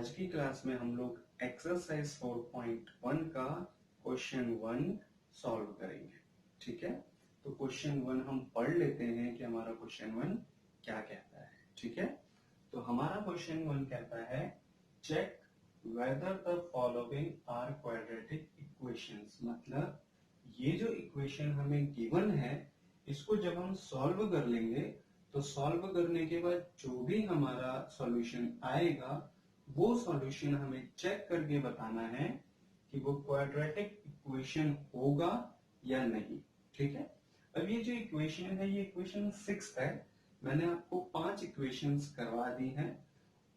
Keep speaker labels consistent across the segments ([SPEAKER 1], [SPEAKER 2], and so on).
[SPEAKER 1] आज की क्लास में हम लोग एक्सरसाइज 4.1 का क्वेश्चन 1 सॉल्व करेंगे। ठीक है, तो क्वेश्चन 1 हम पढ़ लेते हैं कि हमारा क्वेश्चन 1 क्या कहता है। ठीक है, तो हमारा क्वेश्चन 1 कहता है check whether the following are quadratic equations. मतलब ये जो इक्वेशन हमें गिवन है इसको जब हम सॉल्व कर लेंगे तो सॉल्व करने के बाद जो भी हमारा सॉल्यूशन आएगा वो सॉल्यूशन हमें चेक करके बताना है कि वो क्वाड्रेटिक इक्वेशन होगा या नहीं। ठीक है, अब ये जो इक्वेशन है ये इक्वेशन 6 है। मैंने आपको 5 इक्वेशंस करवा दी हैं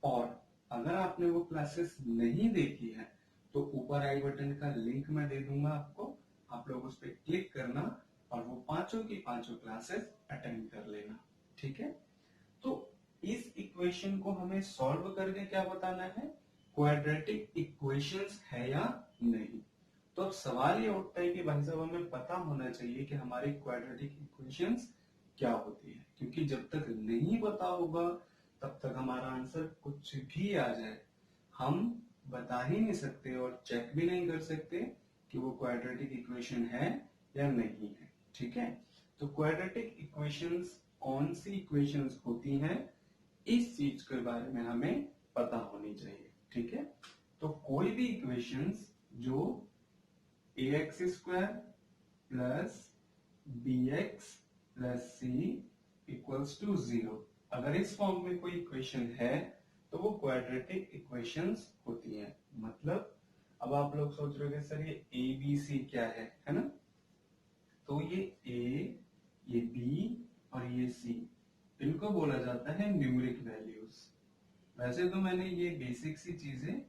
[SPEAKER 1] और अगर आपने वो क्लासेस नहीं देखी है तो ऊपर आई बटन का लिंक मैं दे दूंगा आपको, आप लोग उस पर क्लिक करना और वो पांचों की पांचों क्लासेस अटेंड कर लेना। ठीक है, तो इस इक्वेशन को हमें सॉल्व करके क्या बताना है, क्वाड्रेटिक इक्वेशंस है या नहीं। तो अब सवाल ये उठता है कि भाई साहब हमें पता होना चाहिए कि हमारी क्वाड्रेटिक इक्वेशंस क्या होती है, क्योंकि जब तक नहीं पता होगा तब तक हमारा आंसर कुछ भी आ जाए हम बता ही नहीं सकते और चेक भी नहीं कर सकते कि वो क्वाड्रेटिक इक्वेशन है या नहीं है। ठीक है, तो क्वाड्रेटिक इक्वेशंस कौन सी इक्वेशंस होती हैं इस चीज के बारे में हमें पता होनी चाहिए। ठीक है, तो कोई भी इक्वेशंस जो ax square plus bx plus c equals to 0, अगर इस फॉर्म में कोई इक्वेशन है तो वो क्वाड्रेटिक इक्वेशंस होती हैं। मतलब अब आप लोग सोच रहे हो सर ये a b c क्या है ना, तो ये a ये b और ये c इनको बोला जाता है न्यूमेरिक वैल्यूज। वैसे तो मैंने ये बेसिक सी चीजें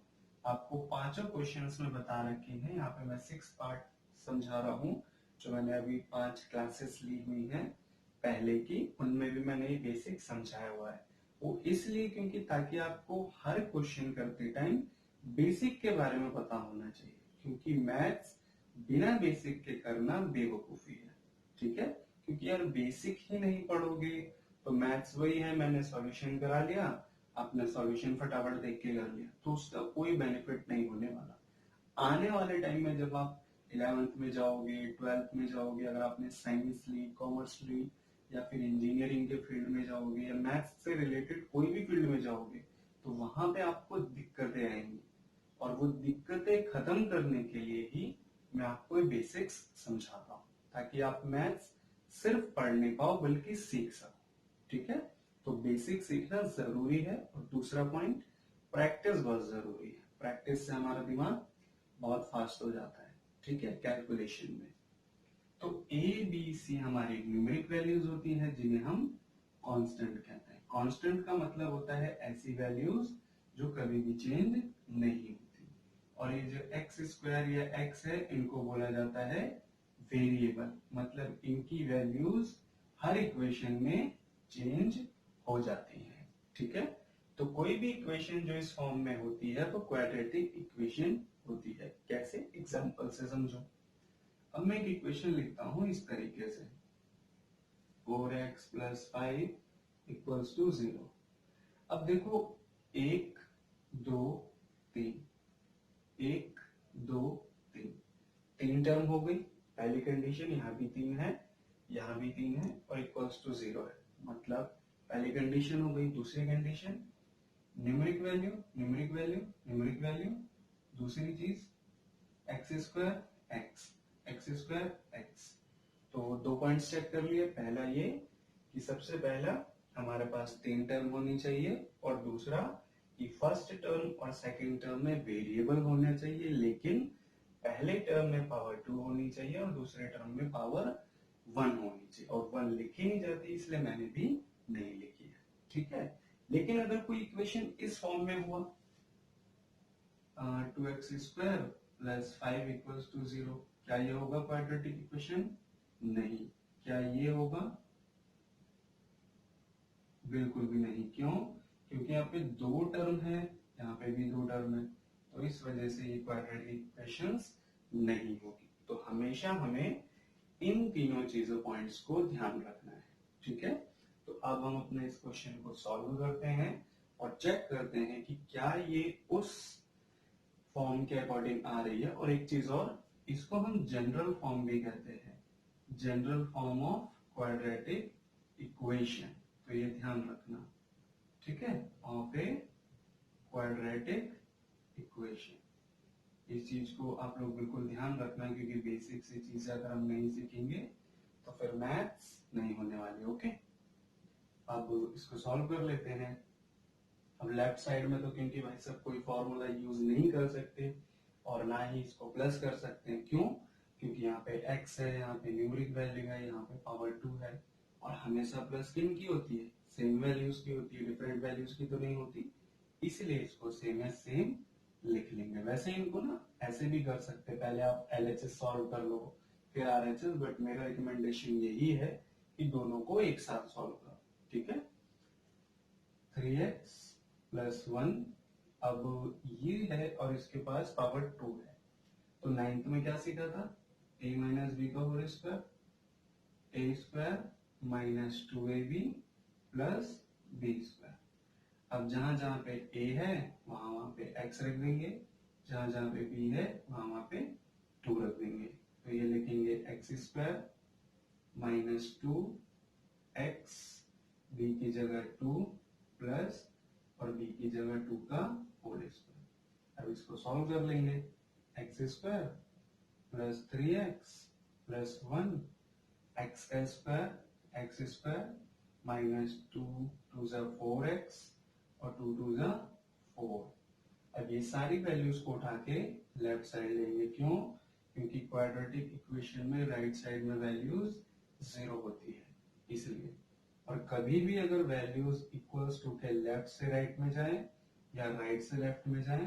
[SPEAKER 1] आपको पांचों क्वेश्चंस में बता रखी हैं। यहाँ पे मैं 6 पार्ट समझा रहा हूँ जो मैंने अभी 5 क्लासेस ली हुई हैं पहले की, उनमें भी मैंने ये बेसिक समझाया हुआ है। वो इसलिए क्योंकि ताकि आपको हर क्वेश्चन करते टाइम बेसिक के बारे में पता होना चाहिए, क्योंकि मैथ्स बिना बेसिक के करना बेवकूफी है। ठीक है, क्योंकि यार बेसिक ही नहीं पढ़ोगे तो मैथ्स वही है, मैंने सॉल्यूशन करा लिया, आपने सॉल्यूशन फटाफट देख के कर लिया, तो उसका कोई बेनिफिट नहीं होने वाला। आने वाले टाइम में जब आप 11th में जाओगे, 12th में जाओगे, अगर आपने साइंस ली, कॉमर्स ली या फिर इंजीनियरिंग के फील्ड में जाओगे या मैथ्स से रिलेटेड कोई भी फील्ड में जाओगे तो वहां पे आपको दिक्कतें आएंगी और वो दिक्कतें खत्म करने के लिए ही मैं आपको बेसिक्स समझाता हूँ ताकि आप मैथ्स सिर्फ पढ़ नहीं पाओ बल्कि सीख सको। ठीक है, तो बेसिक सीखना जरूरी है। और दूसरा पॉइंट, प्रैक्टिस बहुत जरूरी है। प्रैक्टिस से हमारा दिमाग बहुत फास्ट हो जाता है। ठीक है, कैलकुलेशन में। तो ए बी सी हमारी न्यूमेरिक वैल्यूज होती हैं जिन्हें हम कांस्टेंट कहते हैं। कांस्टेंट का मतलब होता है ऐसी वैल्यूज जो कभी भी चेंज नहीं होती। और ये जो एक्स स्क्वायर या एक्स है इनको बोला जाता है वेरिएबल, मतलब इनकी वैल्यूज हर इक्वेशन में चेंज हो जाती है। ठीक है, तो कोई भी इक्वेशन जो इस फॉर्म में होती है तो क्वाड्रेटिक इक्वेशन होती है। कैसे, एग्जांपल से समझो। अब मैं एक इक्वेशन लिखता हूं इस तरीके से 4x प्लस 5 इक्वल्स टू 0। अब देखो 1 2 3, 1 2 3, 3 टर्म हो गई। पहली कंडीशन यहाँ भी 3 है, यहाँ भी 3 है और इक्वल्स टू 0 है, मतलब पहली कंडीशन हो गई। दूसरी condition numeric value numeric value numeric value, दूसरी चीज x square x square x. तो 2 पॉइंट्स चेक कर लिए। पहला ये कि सबसे पहला हमारे पास 3 टर्म होनी चाहिए और दूसरा कि फर्स्ट टर्म और सेकंड टर्म में वेरिएबल होना चाहिए, लेकिन पहले टर्म में पावर 2 होनी चाहिए और दूसरे टर्म में पावर 1 होनी चाहिए। और 1 लिखी नहीं जाती इसलिए मैंने भी नहीं लिखी है। ठीक है, लेकिन अगर कोई इक्वेशन इस फॉर्म में हुआ 2x square plus 5 equals to 0, क्या ये होगा क्वाड्रेटिक इक्वेशन? नहीं। क्या ये होगा? बिल्कुल भी नहीं। क्यों? क्योंकि यहाँ पे 2 टर्म है, यहाँ पे भी 2 टर्म है, तो इस वजह से ये क्वाड्रेटिक इक्वेशंस नहीं होगी। तो हमेशा हमें इन तीनों चीजों पॉइंट्स को ध्यान रखना है। ठीक है, तो अब हम अपने इस क्वेश्चन को सॉल्व करते हैं। और चेक करते हैं कि क्या ये उस फॉर्म के अकॉर्डिंग आ रही है। और एक चीज और, इसको हम जनरल फॉर्म भी कहते हैं, general form of quadratic equation. तो ये ध्यान रखना, ठीक है, ऑफ ए क्वाड्रेटिक इक्वेशन। इस चीज को आप लोग बिल्कुल ध्यान रखना, क्योंकि बेसिक से चीजें अगर हम नहीं सीखेंगे तो फिर मैथ्स नहीं होने वाली। ओके, अब इसको सॉल्व कर लेते हैं। अब लेफ्ट साइड में तो क्योंकि भाई सब कोई फॉर्मूला यूज नहीं कर सकते और ना ही इसको प्लस कर सकते हैं। क्यों? क्योंकि यहाँ पे x है, यहाँ पे न्यूमरिक वैल्यू है, यहाँ पे पावर 2 है। और हमेशा प्लस किन की होती है? सेम वैल्यूज की होती है, डिफरेंट वैल्यूज की तो नहीं होती। इसलिए इसको सेम एज सेम लिख लेंगे। वैसे इनको ना ऐसे भी कर सकते हैं, पहले आप LHS सॉल्व कर लो फिर RHS, बट मेरा रिकमेंडेशन यही है कि दोनों को एक साथ सॉल्व करो। ठीक है, 3x प्लस 1, अब ये है और इसके पास पावर 2 है। तो 9th में क्या सीखा था? a माइनस बी का whole square, A square minus 2ab plus B square. अब जहां जहां पे a है वहां पे x रख देंगे, जहां जहां पे b है वहां पे 2 रख देंगे। तो ये लिखेंगे x square minus 2x, b की जगह 2 प्लस और b की जगह 2 का होल स्क्वायर। अब इसको सॉल्व कर लेंगे। X square plus 3x plus 1, x का स्क्वायर एक्स स्क्वायर माइनस 2 2 जा 4x और 2 2 जा 4। अब ये सारी वैल्यूज को उठा के लेफ्ट साइड लेंगे। क्यों? क्योंकि क्वाड्रेटिक इक्वेशन में राइट साइड में वैल्यूज 0 होती है, इसलिए। और कभी भी अगर वैल्यूज इक्वल्स टू के लेफ्ट से राइट में जाए या राइट से लेफ्ट में जाए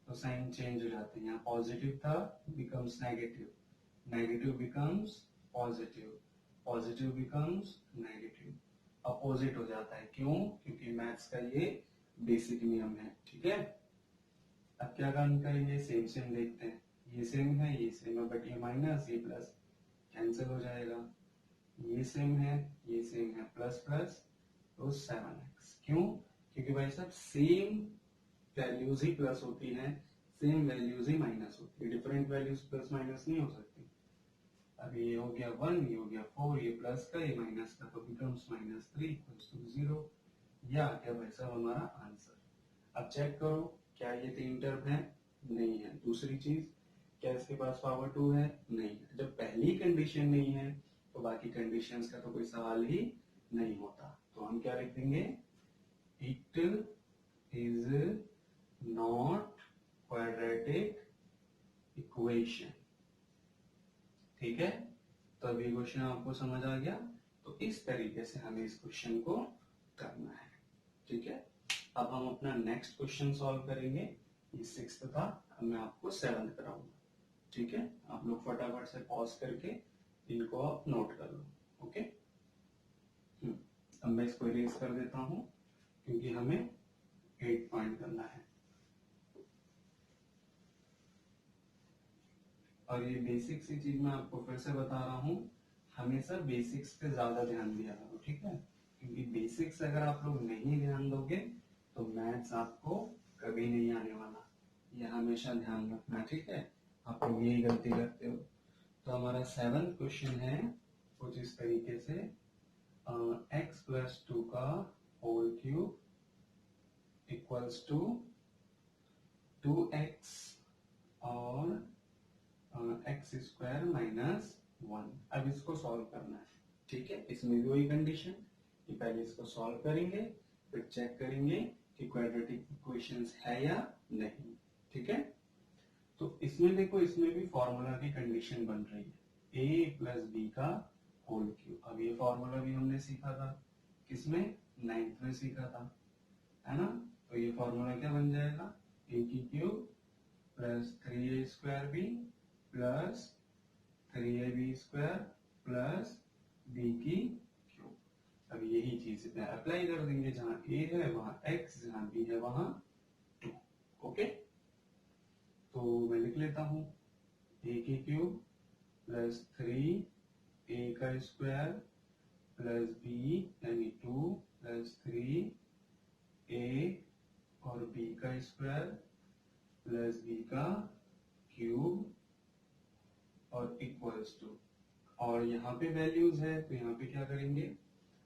[SPEAKER 1] तो साइन चेंज हो जाते हैं। यहाँ पॉजिटिव था, becomes negative, negative becomes positive, positive becomes negative, opposite हो जाता है। क्यों? क्योंकि मैथ्स का ये बेसिक नियम है। ठीक है, अब क्या काम करेंगे? सेम सेम देखते हैं। ये सेम है, ये सेम है, बट ये माइनस ये प्लस कैंसिल हो जाएगा। ये सेम है, ये सेम है, प्लस प्लस तो 7x। क्यों? क्योंकि भाई साहब सेम वैल्यूज ही प्लस होती हैं, सेम वैल्यूज ही माइनस होती है। डिफरेंट वैल्यूज प्लस माइनस नहीं हो सकती। अब ये हो गया 1, ये हो गया 4, ये प्लस का ये माइनस का, तो बिकम्स -3 इक्वल्स टू 0। ये आ गया भाई साहब हमारा आंसर। अब चेक करो, क्या ये 3 टर्म है? नहीं है। दूसरी चीज, क्या इसके पास पावर 2 है? नहीं है। जब पहली कंडीशन नहीं है तो बाकी कंडीशंस का तो कोई सवाल ही नहीं होता। तो हम क्या लिख देंगे? It is not quadratic equation. ठीक है, तो अभी क्वेश्चन आपको समझ आ गया। तो इस तरीके से हमें इस क्वेश्चन को करना है। ठीक है, अब हम अपना नेक्स्ट क्वेश्चन सॉल्व करेंगे। ये 6th था, अब मैं आपको 7th कराऊंगा। ठीक है, आप लोग फटाफट से पॉज करके इनको आप नोट कर लो। ओके, अब मैं इसको इरेज कर देता हूं क्योंकि हमें 8 पॉइंट करना है। और ये बेसिक सी चीज मैं आपको फिर से बता रहा हूँ, हमेशा बेसिक्स पे ज्यादा ध्यान दिया करो। ठीक है, क्योंकि बेसिक्स अगर आप लोग नहीं ध्यान दोगे तो मैथ्स आपको कभी नहीं आने वाला। ये हमेशा ध्यान रखना। ठीक है, आप लोग यही गलती करते हो। तो हमारा 7th क्वेश्चन है कुछ इस तरीके से, x प्लस 2 का whole cube equals to 2x और एक्स स्क्वायर माइनस 1। अब इसको सॉल्व करना है। ठीक है, इसमें भी वही कंडीशन कि पहले इसको सॉल्व करेंगे फिर चेक करेंगे कि क्वाड्रेटिक इक्वेशंस है या नहीं। ठीक है, तो इसमें देखो, इसमें भी फॉर्मूला की कंडीशन बन रही है, a प्लस बी का होल क्यूब। अब ये फॉर्मूला भी हमने सीखा था, किसमें? 9th में सीखा था, है ना। तो ये फॉर्मूला क्या बन जाएगा? a की cube plus 3a square B plus 3ab square plus b की क्यूब। अब यही चीज पे अप्लाई कर देंगे, जहां a है वहां x, जहां b है वहां 2। ओके, तो मैं लिख लेता हूं a की क्यूब प्लस 3a का स्क्वायर प्लस b यानी 2 प्लस 3a और b का स्क्वायर प्लस b का क्यूब और इक्वल्स टू, और यहाँ पे वैल्यूज है तो यहाँ पे क्या करेंगे।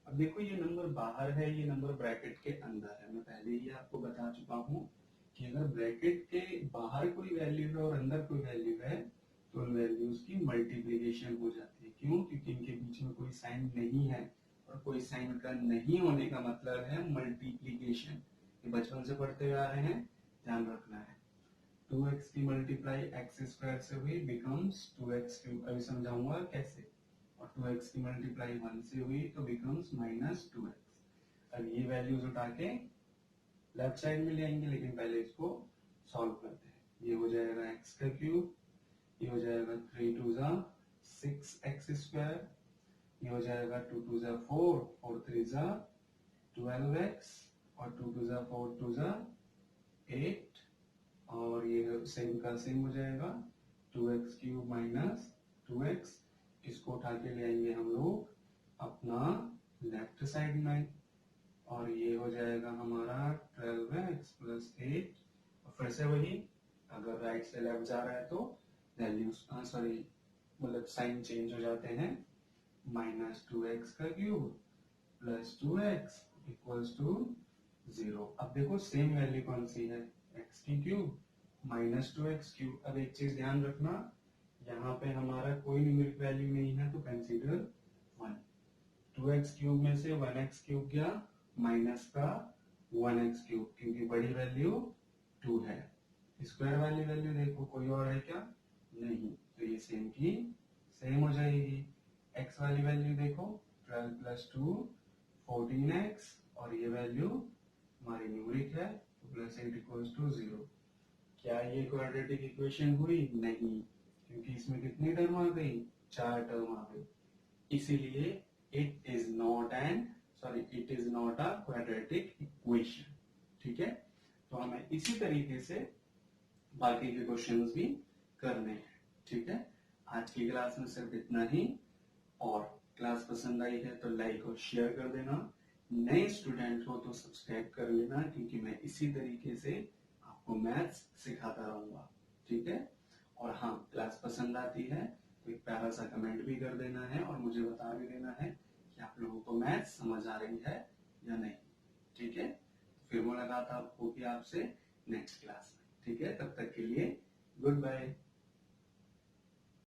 [SPEAKER 1] अब देखो ये नंबर बाहर है, ये नंबर ब्रैकेट के अंदर है। मैं पहले ही आपको बता चुका हूँ कि अगर ब्रैकेट के बाहर कोई वैल्यू है और अंदर कोई वैल्यू है तो उन वैल्यूज की मल्टीप्लीकेशन हो जाती है। क्यों? क्योंकि इनके बीच में कोई साइन नहीं है, और कोई साइन का नहीं होने का मतलब है मल्टीप्लीकेशन। ये बचपन से पढ़ते हुए आ रहे हैं, ध्यान रखना है। 2x की मल्टीप्लाई एक्स स्क्वायर से हुई बिकम्स 2x क्यूब। अभी समझाऊंगा कैसे। और 2x की मल्टीप्लाई 1 से हुई तो बिकम्स माइनस 2x। अब ये वैल्यूज उठा के लेफ्ट साइड में ले आएंगे, लेकिन पहले इसको सॉल्व करते हैं। ये हो जाएगा x का क्यूब, ये हो जाएगा 3 2 जा 6x स्क्वायर, ये हो जाएगा 2 2 जा 4 4 3 जा 12x, और 2 2 जा 4 2 जा 8, और ये सेम का सेम हो जाएगा 2x क्यूब माइनस 2x। इसको उठा के ले आएंगे हम लोग अपना लेफ्ट साइड में, और ये हो जाएगा हमारा 12x प्लस 8। और फिर से वही, अगर राइट से लेफ्ट जा रहा है तो वैल्यूज सॉरी मतलब साइन चेंज हो जाते हैं। माइनस 2x का cube plus 2x equals to 0। अब देखो सेम वैल्यू कौन सी है, x की क्यूब माइनस 2x क्यूब। अब एक चीज ध्यान रखना, यहाँ पे हमारा कोई न्यूमेरिक वैल्यू नहीं है तो कंसीडर 1। 2x क्यूब में से 1x क्यूब गया माइनस का 1x क्यूब, क्योंकि बड़ी वैल्यू 2 है। स्क्वायर वाली वैल्यू देखो कोई और है क्या? नहीं, तो ये सेम की सेम हो जाएगी। x वाली वैल्यू देखो 12 प्लस 2 14x, और ये वैल्यू हमारी न्यूमेरिक है तो प्लस 8 इक्वल्स टू 0। क्या ये क्वाड्रेटिक इक्वेशन हुई? नहीं, क्योंकि इसमें कितनी टर्म आ गई? 4 टर्म आ गई। इसीलिए it is not a quadratic equation. ठीक है, तो हमें इसी तरीके से बाकी के क्वेश्चंस भी करने हैं। ठीक है, आज की क्लास में सिर्फ इतना ही, और क्लास पसंद आई है तो लाइक और शेयर कर देना। नए स्टूडेंट हो तो सब्सक्राइब कर लेना, क्योंकि मैं इसी तरीके से आपको मैथ्स सिखाता रहूंगा। ठीक है, और हाँ, क्लास पसंद आती है तो एक प्यारा सा कमेंट भी कर देना है, और मुझे बता भी देना है कि आप लोगों को मैथ्स समझ आ रही है या नहीं। ठीक है, तो फिर मुलाकात होगी आपसे नेक्स्ट क्लास में। ठीक है, तब तक के लिए गुड बाय।